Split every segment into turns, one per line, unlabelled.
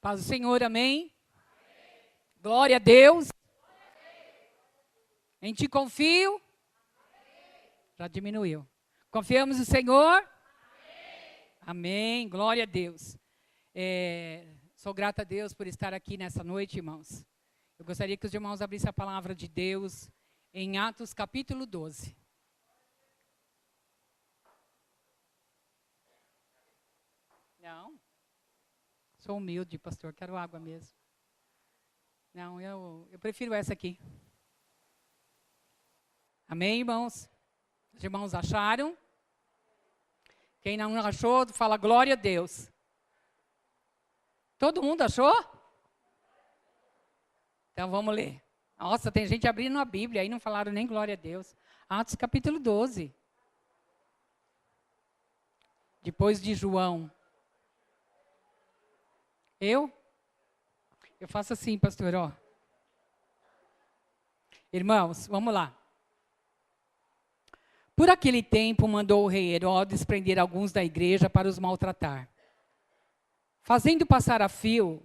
Paz do Senhor, amém? Glória a Deus. Em ti confio. Já diminuiu. Confiamos no Senhor? Amém. Glória a Deus. Sou grata a Deus por estar aqui nessa noite, irmãos. Eu gostaria que os irmãos abrissem a palavra de Deus em Atos capítulo 12. Não. Sou humilde, pastor. Quero água mesmo. Não, eu prefiro essa aqui. Amém, irmãos? Os irmãos acharam? Quem não achou, fala glória a Deus. Todo mundo achou? Então vamos ler. Nossa, tem gente abrindo a Bíblia, aí não falaram nem glória a Deus. Atos capítulo 12. Depois de João. Eu faço assim, pastor, ó. Irmãos, vamos lá. Por aquele tempo, mandou o rei Herodes prender alguns da igreja para os maltratar, fazendo passar a fio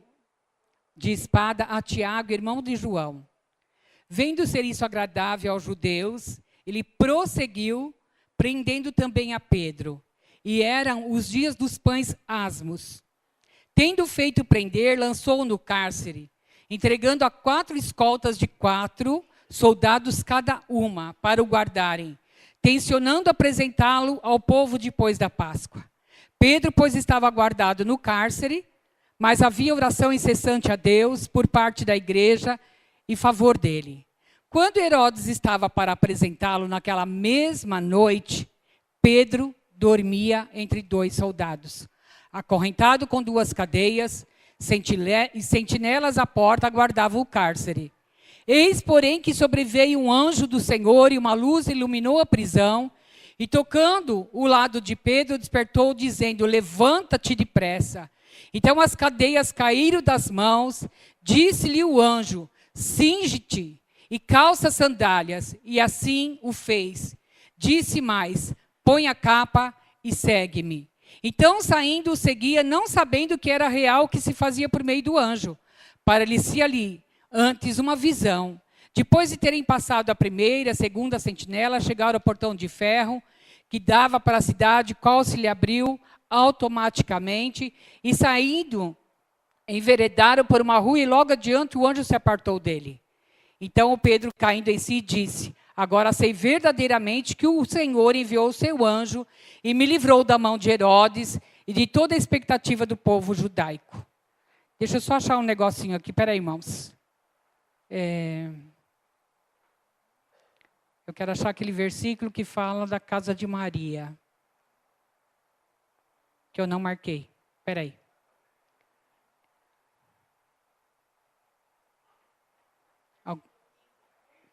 de espada a Tiago, irmão de João. Vendo ser isso agradável aos judeus, ele prosseguiu, prendendo também a Pedro. E eram os dias dos pães asmos. Tendo feito prender, lançou-o no cárcere, entregando a 4 escoltas de 4 soldados cada uma, para o guardarem, tencionando apresentá-lo ao povo depois da Páscoa. Pedro, pois, estava guardado no cárcere, mas havia oração incessante a Deus por parte da igreja em favor dele. Quando Herodes estava para apresentá-lo naquela mesma noite, Pedro dormia entre 2 soldados, acorrentado com 2 cadeias, sentinelas à porta guardavam o cárcere. Eis, porém, que sobreveio um anjo do Senhor e uma luz iluminou a prisão, e tocando o lado de Pedro, despertou, dizendo: levanta-te depressa. Então as cadeias caíram das mãos, disse-lhe o anjo: cinge-te e calça as sandálias, e assim o fez. Disse mais: põe a capa e segue-me. Então, saindo, o seguia, não sabendo que era real o que se fazia por meio do anjo. Parecia ali, antes, uma visão. Depois de terem passado a primeira, a segunda sentinela, chegaram ao portão de ferro, que dava para a cidade, qual se lhe abriu automaticamente, e saindo, enveredaram por uma rua, e logo adiante o anjo se apartou dele. Então o Pedro, caindo em si, disse: agora sei verdadeiramente que o Senhor enviou o seu anjo e me livrou da mão de Herodes e de toda a expectativa do povo judaico. Deixa eu só achar um negocinho aqui. Peraí, irmãos. Eu quero achar aquele versículo que fala da casa de Maria. Que eu não marquei. Peraí.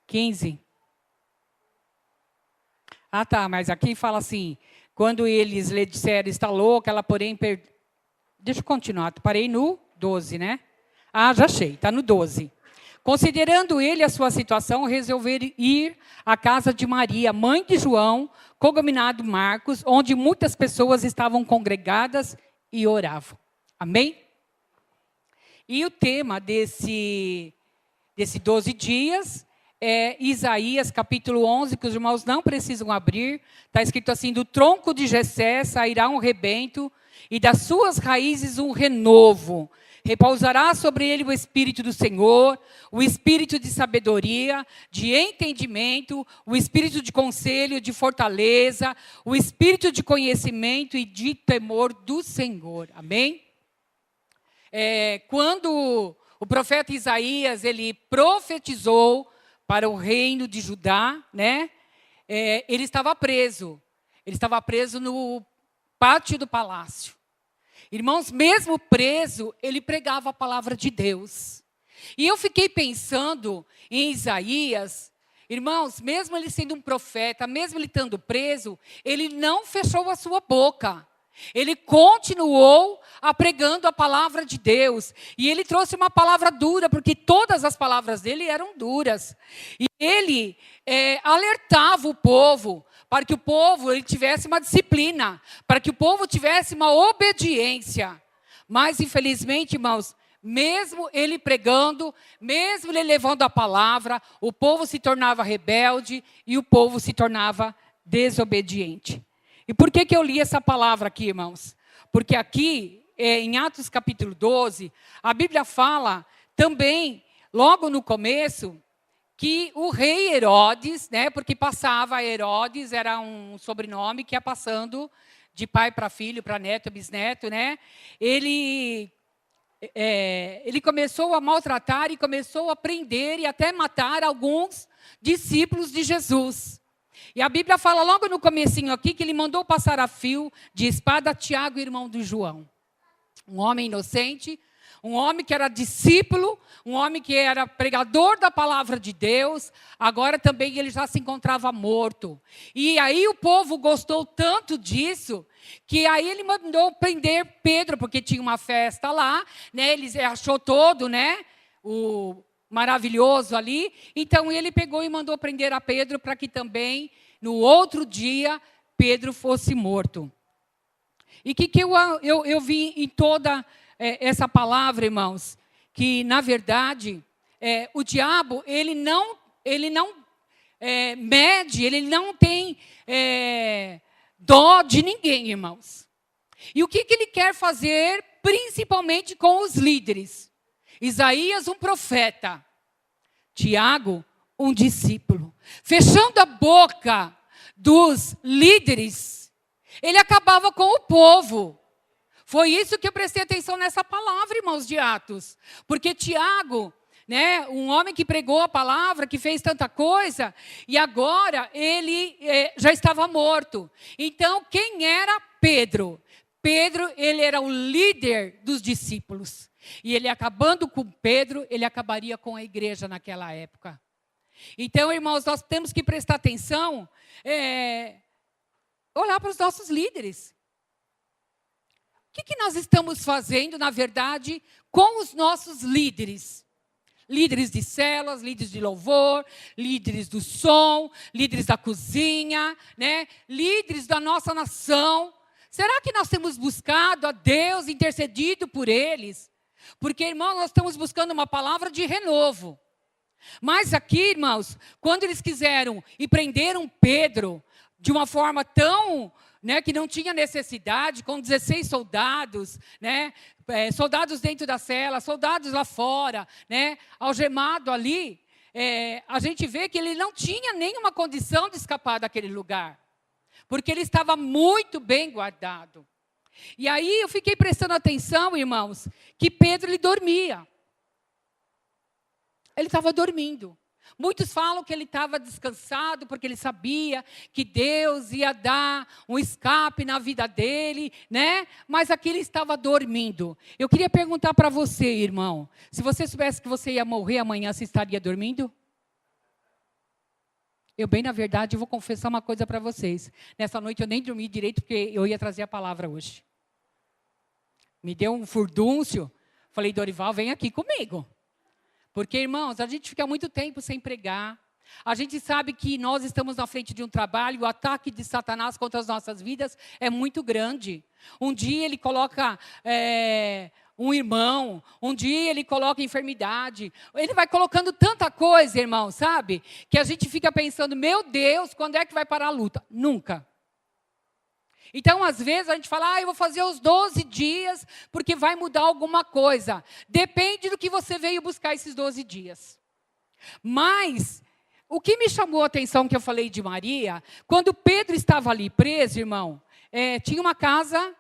15. Ah, tá, mas aqui fala assim: quando eles lhe disseram, está louca, ela porém... Deixa eu continuar, parei no 12, né? Ah, já achei, está no 12. Considerando ele a sua situação, resolveram ir à casa de Maria, mãe de João, cognominado Marcos, onde muitas pessoas estavam congregadas e oravam. Amém? E o tema desse 12 dias... Isaías capítulo 11, que os irmãos não precisam abrir. Está escrito assim: do tronco de Jessé sairá um rebento, e das suas raízes um renovo. Repousará sobre ele o Espírito do Senhor, o Espírito de sabedoria, de entendimento, o Espírito de conselho, de fortaleza, o Espírito de conhecimento e de temor do Senhor. Amém? Quando o profeta Isaías, ele profetizou para o reino de Judá, né? Ele estava preso. Ele estava preso no pátio do palácio. Irmãos, mesmo preso, ele pregava a palavra de Deus. E eu fiquei pensando em Isaías. Irmãos, mesmo ele sendo um profeta, mesmo ele estando preso, ele não fechou a sua boca. Ele continuou pregando a palavra de Deus. E ele trouxe uma palavra dura, porque todas as palavras dele eram duras. E ele alertava o povo, para que o povo ele tivesse uma disciplina, para que o povo tivesse uma obediência. Mas, infelizmente, irmãos, mesmo ele pregando, mesmo ele levando a palavra, o povo se tornava rebelde e o povo se tornava desobediente. E por que eu li essa palavra aqui, irmãos? Porque aqui, em Atos capítulo 12, a Bíblia fala também, logo no começo, que o rei Herodes, né, porque passava Herodes, era um sobrenome que ia passando de pai para filho, para neto, bisneto, né? Ele começou a maltratar e começou a prender e até matar alguns discípulos de Jesus. E a Bíblia fala logo no comecinho aqui que ele mandou passar a fio de espada Tiago, irmão de João. Um homem inocente, um homem que era discípulo, um homem que era pregador da palavra de Deus, agora também ele já se encontrava morto. E aí o povo gostou tanto disso, que aí ele mandou prender Pedro, porque tinha uma festa lá, né? Ele achou todo, né? O maravilhoso ali. Então ele pegou e mandou prender a Pedro para que também, no outro dia, Pedro fosse morto. E o que eu vi em toda essa palavra, irmãos? Que, na verdade, o diabo, ele não mede, ele não tem dó de ninguém, irmãos. E o que ele quer fazer, principalmente com os líderes? Isaías, um profeta. Tiago, um discípulo. Fechando a boca dos líderes, ele acabava com o povo. Foi isso que eu prestei atenção nessa palavra, irmãos, de Atos. Porque Tiago, né, um homem que pregou a palavra, que fez tanta coisa, e agora ele já estava morto. Então, quem era Pedro? Pedro, ele era o líder dos discípulos. E ele acabando com Pedro, ele acabaria com a igreja naquela época. Então, irmãos, nós temos que prestar atenção, olhar para os nossos líderes. O que nós estamos fazendo, na verdade, com os nossos líderes? Líderes de células, líderes de louvor, líderes do som, líderes da cozinha, né? Líderes da nossa nação. Será que nós temos buscado a Deus, intercedido por eles? Porque, irmãos, nós estamos buscando uma palavra de renovo. Mas aqui, irmãos, quando eles quiseram e prenderam Pedro de uma forma tão, né, que não tinha necessidade, com 16 soldados, né, soldados dentro da cela, soldados lá fora, né, algemado ali, a gente vê que ele não tinha nenhuma condição de escapar daquele lugar, porque ele estava muito bem guardado. E aí eu fiquei prestando atenção, irmãos, que Pedro, ele dormia. Ele estava dormindo. Muitos falam que ele estava descansado, porque ele sabia que Deus ia dar um escape na vida dele, né? Mas aqui ele estava dormindo. Eu queria perguntar para você, irmão, se você soubesse que você ia morrer amanhã, você estaria dormindo? Eu, bem na verdade, vou confessar uma coisa para vocês. Nessa noite eu nem dormi direito, porque eu ia trazer a palavra hoje. Me deu um furdúncio. Falei, Dorival, vem aqui comigo. Porque, irmãos, a gente fica muito tempo sem pregar. A gente sabe que nós estamos na frente de um trabalho, o ataque de Satanás contra as nossas vidas é muito grande. Um dia ele coloca um irmão, um dia ele coloca enfermidade. Ele vai colocando tanta coisa, irmão, sabe? Que a gente fica pensando, meu Deus, quando é que vai parar a luta? Nunca. Então, às vezes, a gente fala, eu vou fazer os 12 dias, porque vai mudar alguma coisa. Depende do que você veio buscar esses 12 dias. Mas, o que me chamou a atenção, que eu falei de Maria, quando Pedro estava ali preso, irmão, tinha uma casa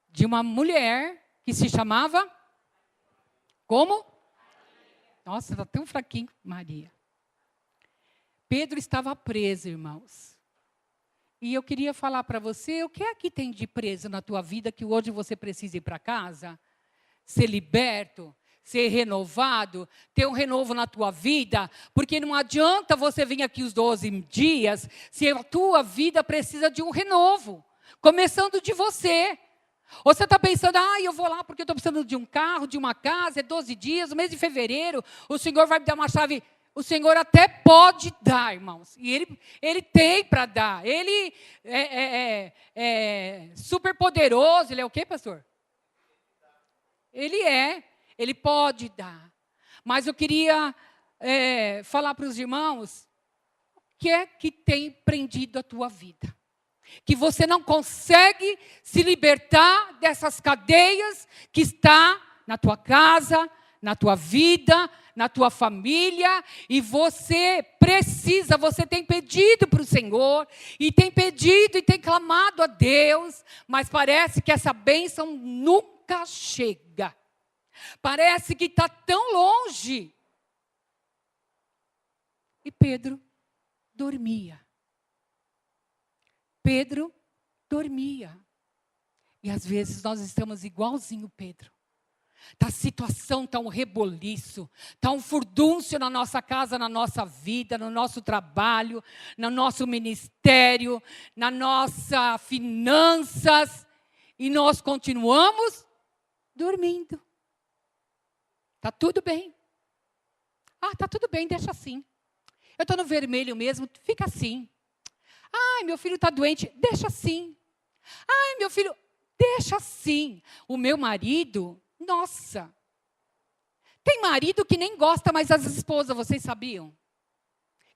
de uma mulher que se chamava, como? Nossa, está tão fraquinho, Maria. Pedro estava preso, irmãos. E eu queria falar para você, o que é que tem de preso na tua vida que hoje você precisa ir para casa? Ser liberto, ser renovado, ter um renovo na tua vida, porque não adianta você vir aqui os 12 dias se a tua vida precisa de um renovo, começando de você. Ou você está pensando, eu vou lá porque eu estou precisando de um carro, de uma casa, é 12 dias, no mês de fevereiro, o Senhor vai me dar uma chave. O Senhor até pode dar, irmãos. E Ele tem para dar. Ele é super poderoso. Ele é o quê, pastor? Ele pode dar. Mas eu queria falar para os irmãos, o que é que tem prendido a tua vida? Que você não consegue se libertar dessas cadeias que está na tua casa, na tua vida, na tua família, e você tem pedido para o Senhor, e tem pedido e tem clamado a Deus, mas parece que essa bênção nunca chega. Parece que está tão longe. E Pedro dormia. Pedro dormia. E às vezes nós estamos igualzinho Pedro. Está a situação, está um reboliço, está um furdúncio na nossa casa, na nossa vida, no nosso trabalho, no nosso ministério, na nossa finanças. E nós continuamos dormindo. Está tudo bem. Está tudo bem, deixa assim. Eu estou no vermelho mesmo, fica assim. Ai, meu filho está doente, deixa assim. Ai, meu filho, deixa assim. O meu marido, nossa. Tem marido que nem gosta mais das esposas, vocês sabiam?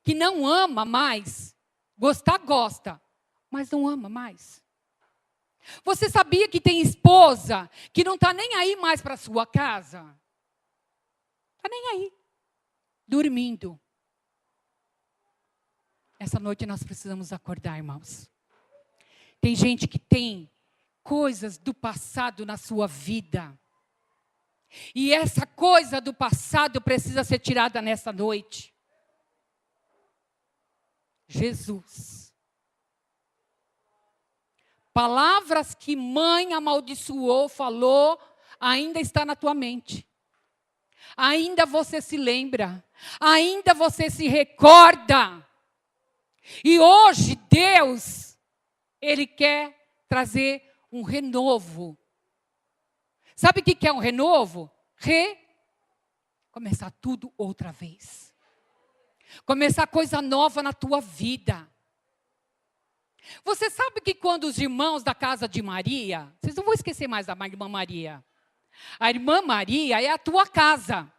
Que não ama mais. Gostar, gosta, mas não ama mais. Você sabia que tem esposa que não está nem aí mais para a sua casa? Está nem aí. Dormindo. Essa noite nós precisamos acordar, irmãos. Tem gente que tem coisas do passado na sua vida. E essa coisa do passado precisa ser tirada nessa noite. Jesus. Palavras que mãe amaldiçoou, falou, ainda está na tua mente. Ainda você se lembra. Ainda você se recorda. E hoje Deus, Ele quer trazer um renovo. Sabe o que é um renovo? Começar tudo outra vez. Começar coisa nova na tua vida. Você sabe que quando os irmãos da casa de Maria, vocês não vão esquecer mais da irmã Maria. A irmã Maria é a tua casa.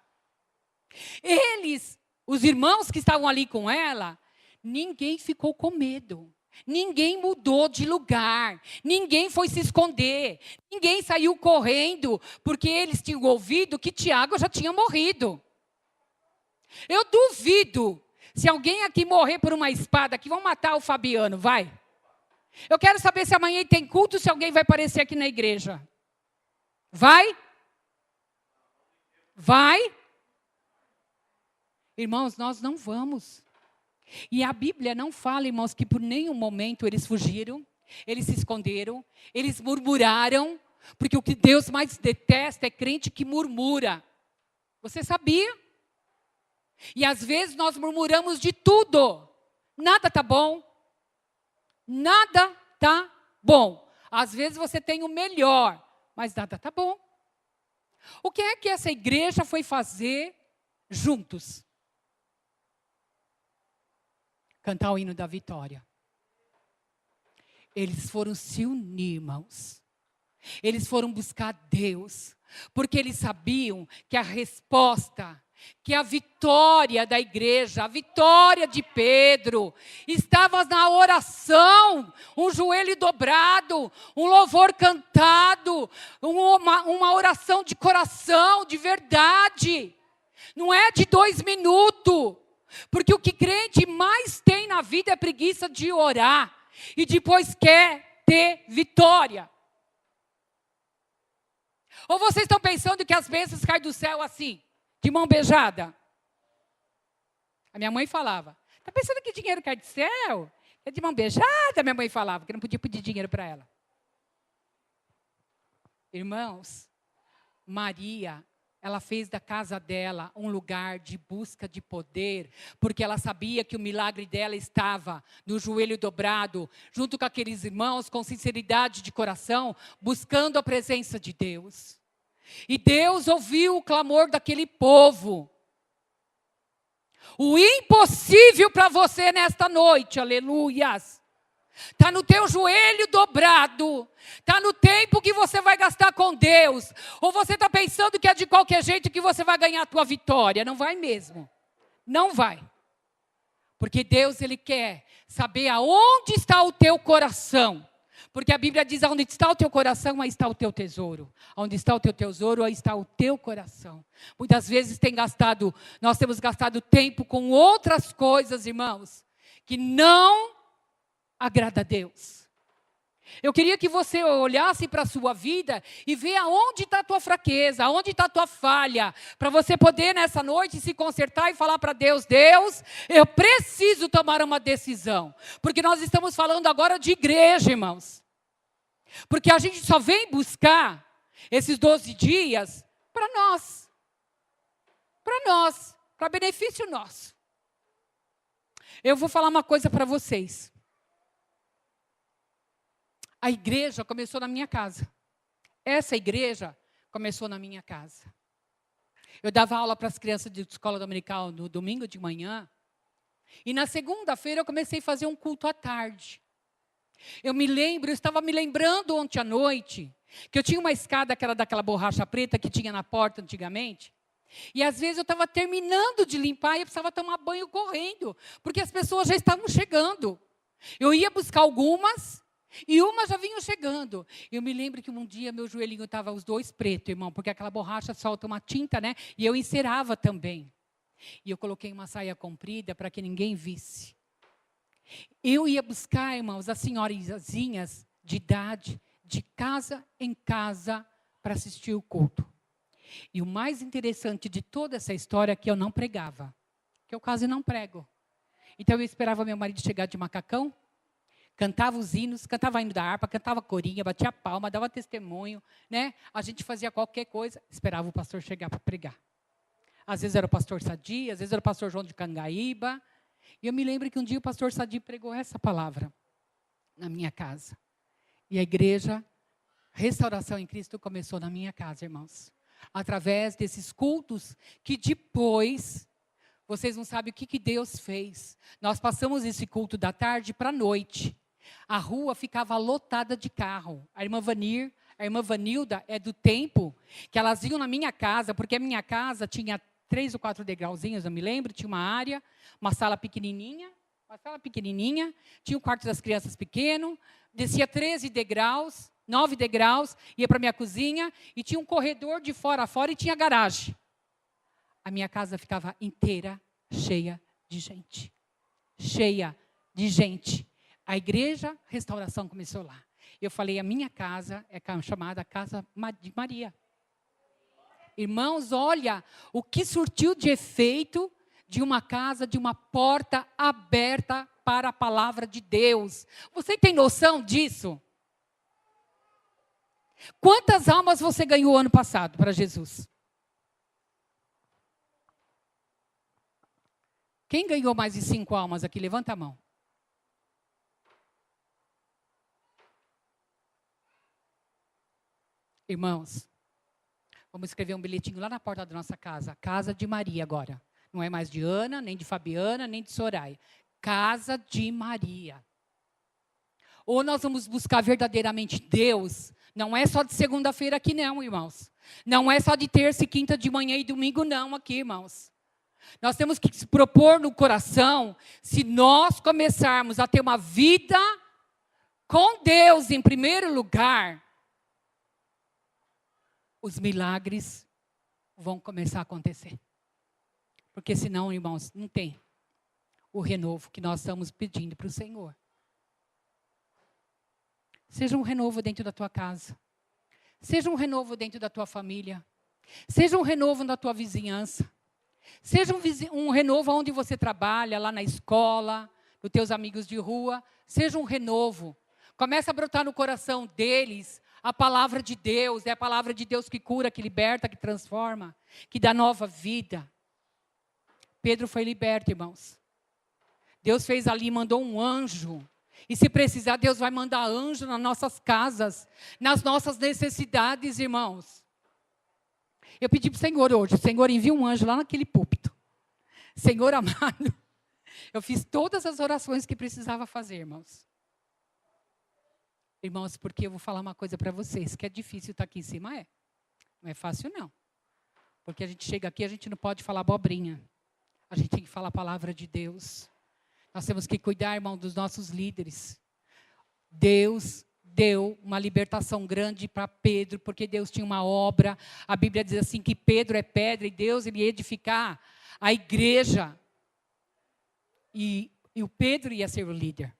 Eles, os irmãos que estavam ali com ela, ninguém ficou com medo. Ninguém mudou de lugar. Ninguém foi se esconder. Ninguém saiu correndo, porque eles tinham ouvido que Tiago já tinha morrido. Eu duvido, se alguém aqui morrer por uma espada, que vão matar o Fabiano, vai. Eu quero saber se amanhã tem culto, se alguém vai aparecer aqui na igreja. Vai? Vai? Irmãos, nós não vamos. E a Bíblia não fala, irmãos, que por nenhum momento eles fugiram, eles se esconderam, eles murmuraram, porque o que Deus mais detesta é crente que murmura. Você sabia? E às vezes nós murmuramos de tudo. Nada está bom. Nada está bom. Às vezes você tem o melhor, mas nada está bom. O que é que essa igreja foi fazer juntos? Cantar o hino da vitória. Eles foram se unir, irmãos. Eles foram buscar Deus, porque eles sabiam que a resposta, que a vitória da igreja, a vitória de Pedro, estava na oração, um joelho dobrado, um louvor cantado, uma oração de coração, de verdade. Não é de 2 minutos. Porque o que crente mais tem na vida é preguiça de orar. E depois quer ter vitória. Ou vocês estão pensando que as bênçãos caem do céu assim, de mão beijada? A minha mãe falava. Está pensando que dinheiro cai do céu? É de mão beijada, minha mãe falava, que não podia pedir dinheiro para ela. Irmãos, Maria, ela fez da casa dela um lugar de busca de poder, porque ela sabia que o milagre dela estava no joelho dobrado, junto com aqueles irmãos, com sinceridade de coração, buscando a presença de Deus. E Deus ouviu o clamor daquele povo. O impossível para você nesta noite, aleluias. Está no teu joelho dobrado. Está no tempo que você vai gastar com Deus. Ou você está pensando que é de qualquer jeito que você vai ganhar a tua vitória. Não vai mesmo. Não vai. Porque Deus, Ele quer saber aonde está o teu coração. Porque a Bíblia diz, onde está o teu coração, aí está o teu tesouro. Onde está o teu tesouro, aí está o teu coração. Muitas vezes nós temos gastado tempo com outras coisas, irmãos, que não agrada a Deus. Eu queria que você olhasse para a sua vida e ver aonde está a tua fraqueza, aonde está a tua falha, para você poder nessa noite se consertar e falar para Deus, Deus, eu preciso tomar uma decisão. Porque nós estamos falando agora de igreja, irmãos. Porque a gente só vem buscar esses 12 dias para nós. Para benefício nosso. Eu vou falar uma coisa para vocês. A igreja começou na minha casa. Essa igreja começou na minha casa. Eu dava aula para as crianças de escola dominical no domingo de manhã. E na segunda-feira eu comecei a fazer um culto à tarde. Eu estava me lembrando ontem à noite, que eu tinha uma escada que era daquela borracha preta que tinha na porta antigamente. E às vezes eu estava terminando de limpar e eu precisava tomar banho correndo, porque as pessoas já estavam chegando. Eu ia buscar algumas. E umas já vinham chegando. Eu me lembro que um dia meu joelhinho estava os dois pretos, irmão, porque aquela borracha solta uma tinta, né? E eu encerava também. E eu coloquei uma saia comprida para que ninguém visse. Eu ia buscar, irmãos, as senhorinhas de idade, de casa em casa, para assistir o culto. E o mais interessante de toda essa história é que eu não pregava. Que eu quase não prego. Então eu esperava meu marido chegar de macacão, cantava os hinos, cantava hino da harpa, cantava corinha, batia palma, dava testemunho, né? A gente fazia qualquer coisa, esperava o pastor chegar para pregar. Às vezes era o pastor Sadi, às vezes era o pastor João de Cangaíba. E eu me lembro que um dia o pastor Sadi pregou essa palavra na minha casa. E a igreja, Restauração em Cristo, começou na minha casa, irmãos. Através desses cultos que depois, vocês não sabem o que Deus fez. Nós passamos esse culto da tarde para a noite. A rua ficava lotada de carro. A irmã Vanilda é do tempo que elas iam na minha casa, porque a minha casa tinha 3 ou 4 degrauzinhos, eu me lembro, tinha uma área, uma sala pequenininha, tinha o quarto das crianças pequeno, descia 13 degraus, 9 degraus, ia para a minha cozinha, e tinha um corredor de fora a fora e tinha garagem. A minha casa ficava inteira, cheia de gente. Cheia de gente. A igreja Restauração começou lá. Eu falei, a minha casa é chamada Casa de Maria. Irmãos, olha o que surtiu de efeito de uma casa, de uma porta aberta para a palavra de Deus. Você tem noção disso? Quantas almas você ganhou ano passado para Jesus? Quem ganhou mais de 5 almas aqui? Levanta a mão. Irmãos, vamos escrever um bilhetinho lá na porta da nossa casa. Casa de Maria agora. Não é mais de Ana, nem de Fabiana, nem de Soraya. Casa de Maria. Ou nós vamos buscar verdadeiramente Deus. Não é só de segunda-feira aqui não, irmãos. Não é só de terça e quinta de manhã e domingo não aqui, irmãos. Nós temos que se propor no coração, se nós começarmos a ter uma vida com Deus em primeiro lugar, os milagres vão começar a acontecer. Porque senão, irmãos, não tem o renovo que nós estamos pedindo para o Senhor. Seja um renovo dentro da tua casa. Seja um renovo dentro da tua família. Seja um renovo na tua vizinhança. Seja um renovo onde você trabalha, lá na escola, nos teus amigos de rua. Seja um renovo. Começa a brotar no coração deles a palavra de Deus. É a palavra de Deus que cura, que liberta, que transforma, que dá nova vida. Pedro foi liberto, irmãos. Deus fez ali, mandou um anjo. E se precisar, Deus vai mandar anjo nas nossas casas, nas nossas necessidades, irmãos. Eu pedi para o Senhor hoje, Senhor, envia um anjo lá naquele púlpito. Senhor amado, eu fiz todas as orações que precisava fazer, irmãos. Irmãos, porque eu vou falar uma coisa para vocês, que é difícil estar aqui em cima, é. Não é fácil, não. Porque a gente chega aqui, a gente não pode falar abobrinha. A gente tem que falar a palavra de Deus. Nós temos que cuidar, irmão, dos nossos líderes. Deus deu uma libertação grande para Pedro, porque Deus tinha uma obra. A Bíblia diz assim, que Pedro é pedra, e Deus ele ia edificar a igreja. E o Pedro ia ser o líder.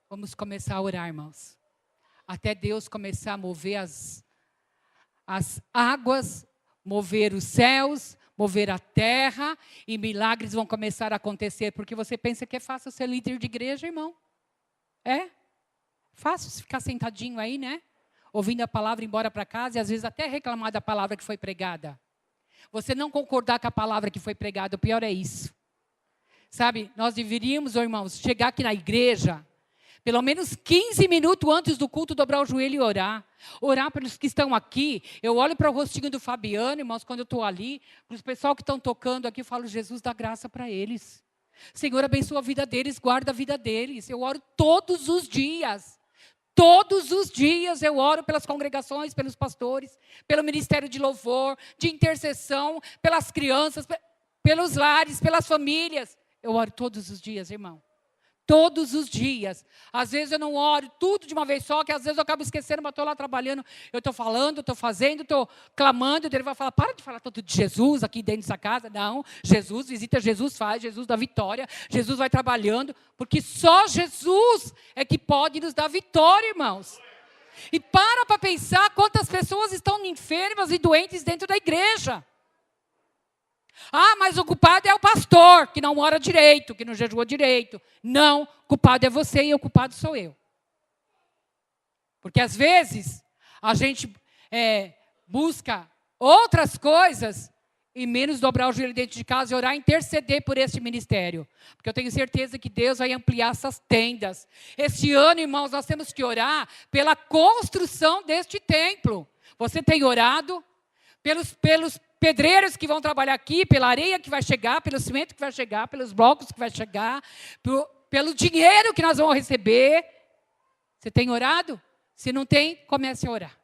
Vamos começar a orar, irmãos. Até Deus começar a mover as águas, mover os céus, mover a terra, e milagres vão começar a acontecer, porque você pensa que é fácil ser líder de igreja, irmão? É? Fácil ficar sentadinho aí, né? Ouvindo a palavra, ir embora para casa, e às vezes até reclamar da palavra que foi pregada. Você não concordar com a palavra que foi pregada, o pior é isso. Sabe, nós deveríamos, irmãos, chegar aqui na igreja, pelo menos 15 minutos antes do culto, dobrar o joelho e orar. Orar pelos que estão aqui. Eu olho para o rostinho do Fabiano, irmãos, quando eu estou ali, para os pessoal que estão tocando aqui, eu falo, Jesus dá graça para eles. Senhor, abençoa a vida deles, guarda a vida deles. Eu oro todos os dias. Todos os dias eu oro pelas congregações, pelos pastores, pelo ministério de louvor, de intercessão, pelas crianças, pelos lares, pelas famílias. Eu oro todos os dias, irmão. Todos os dias. Às vezes eu não oro tudo de uma vez só, que às vezes eu acabo esquecendo, mas estou lá trabalhando. Eu estou falando, estou fazendo, estou clamando. Ele vai falar, para de falar tanto de Jesus aqui dentro dessa casa. Não, Jesus visita, Jesus faz, Jesus dá vitória. Jesus vai trabalhando, porque só Jesus é que pode nos dar vitória, irmãos. E para pensar quantas pessoas estão enfermas e doentes dentro da igreja. Ah, mas o culpado é o pastor, que não ora direito, que não jejua direito. Não, o culpado é você e o culpado sou eu. Porque às vezes a gente busca outras coisas e menos dobrar o joelho dentro de casa e orar e interceder por este ministério. Porque eu tenho certeza que Deus vai ampliar essas tendas. Este ano, irmãos, nós temos que orar pela construção deste templo. Você tem orado pelos pedreiros que vão trabalhar aqui, pela areia que vai chegar, pelo cimento que vai chegar, pelos blocos que vai chegar, pelo dinheiro que nós vamos receber. Você tem orado? Se não tem, comece a orar.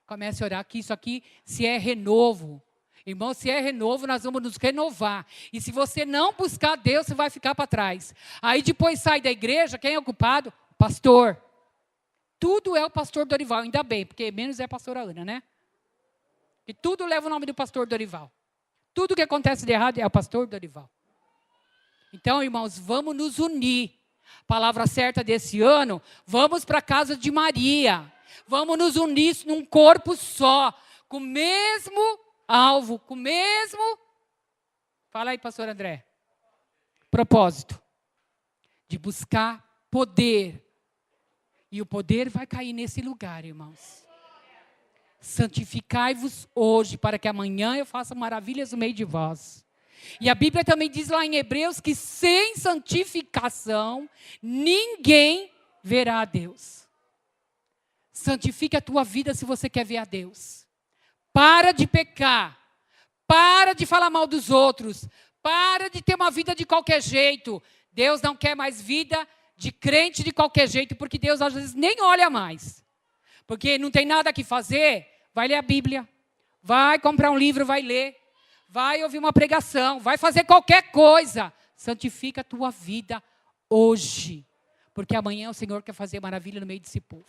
Comece a orar, que isso aqui, se é renovo. Irmão, se é renovo, nós vamos nos renovar. E se você não buscar Deus, você vai ficar para trás. Aí depois sai da igreja, quem é o culpado? O pastor. Tudo é o pastor Dorival, ainda bem, porque menos é a pastora Ana, né? E tudo leva o nome do pastor Dorival. Tudo que acontece de errado é o pastor Dorival. Então, irmãos, vamos nos unir. Palavra certa desse ano, vamos para a casa de Maria. Vamos nos unir num corpo só, com o mesmo alvo, com o mesmo... Fala aí, pastor André. Propósito. De buscar poder. E o poder vai cair nesse lugar, irmãos. Santificai-vos hoje, para que amanhã eu faça maravilhas no meio de vós. E a Bíblia também diz lá em Hebreus que sem santificação, ninguém verá a Deus. Santifique a tua vida se você quer ver a Deus. Para de pecar. Para de falar mal dos outros. Para de ter uma vida de qualquer jeito. Deus não quer mais vida de crente de qualquer jeito, porque Deus às vezes nem olha mais. Porque não tem nada que fazer, vai ler a Bíblia, vai comprar um livro, vai ler, vai ouvir uma pregação, vai fazer qualquer coisa. Santifica a tua vida hoje, porque amanhã o Senhor quer fazer maravilha no meio desse povo.